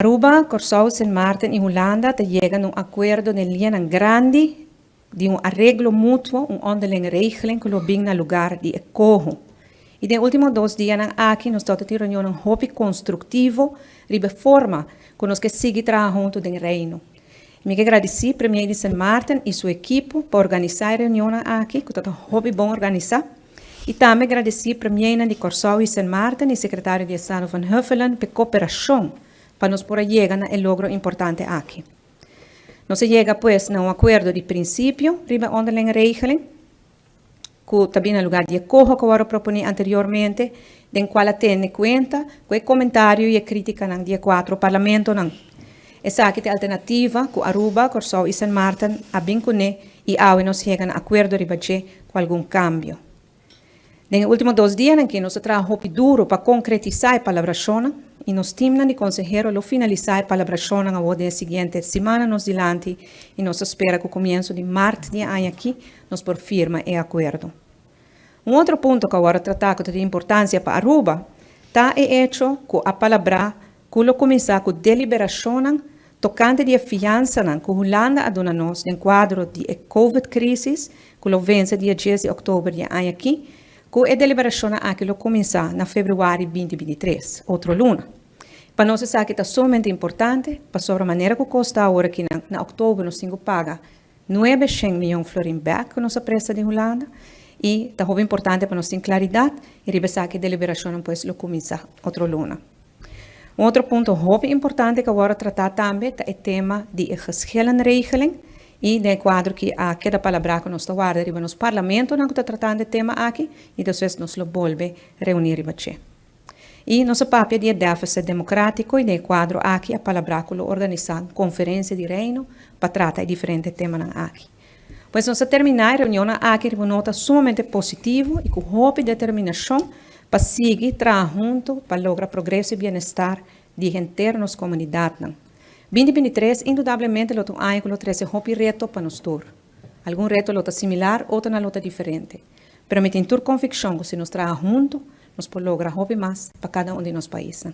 Aruba, Curaçao, Sint Maarten y Holanda te llegan a un acuerdo de línea grande de un arreglo mutuo, un onderlinge regeling que lo brinda lugar de acojo. E nos últimos 2 dias aqui nós estamos tendo reunião hobby construtivo, de forma que nós que seguir trabalhando junto do reino. Me agradeci ao Premier de Sint Maarten e sua equipe por organizar a reunião aqui, que está hobby bom organizar. E também agradeci ao Premier de Curaçao e Sint Maarten e secretário de Estado van Huffelen pela cooperação para nós poder chegar a logro importante aqui. Nós chega, pues, a um acordo de princípio, riba onderlinge regeling, que também no lugar de acojo que eu proponi anteriormente, den qual tem em conta o comentário e a crítica no dia 4 do Parlamento. Essa aqui é a alternativa que Aruba, Curaçao e Sint Maarten abbiam com e agora nós chegamos a acordo de bater com algum cambio. Nos últimos 2 dias, em que nós trabalhamos duro para concretizar a palabração, e nós temos de consejero lo finalizar a palabração na hora seguinte semana nos dilante e nós espera que o começo de março de ano aqui nós por firma e acordo. Outro ponto que agora tratar que de importância para Aruba está é hecho que a palavra que lo começar com deliberação tocante de fiança que Holanda a dona nós no quadro de COVID crisis que lo vence dia 10 de outubro de ano aqui que a deliberação aqui lo começar na fevereiro 2023, outro luna. Para nós essa aqui está somente importante, para sobre a maneira que custa agora que na outubro nós temos que pagar 900 milhões de florin back que nossa presta de Holanda e está muito importante para nós ter claridade e revisar que a deliberação depois lo começar outro luna. Outro ponto muito importante que agora tratar também é o tema de geschillenregeling e no quadro que a cada palavra que nós está guardando no parlamento não está tratando o tema aqui e depois nós lo volve reunir e bater. E nosso papel de déficit democrático e no quadro aqui a palavra que lo organizar conferência de reino para tratar diferentes temas aqui. Pois nós terminar a reunião aqui uma nota sumamente positiva e com hope e determinação para seguir trabalhando junto para lograr progresso e bem-estar de internos comunidade. 2023, indudablemente, lo ano que lo trece hopi reto para nós todos. Algum reto lo similar, outro na luta diferente. Pero me tenho convicção que se nós trabalhamos juntos, nós podemos lograr hopi mais para cada um de nossos países.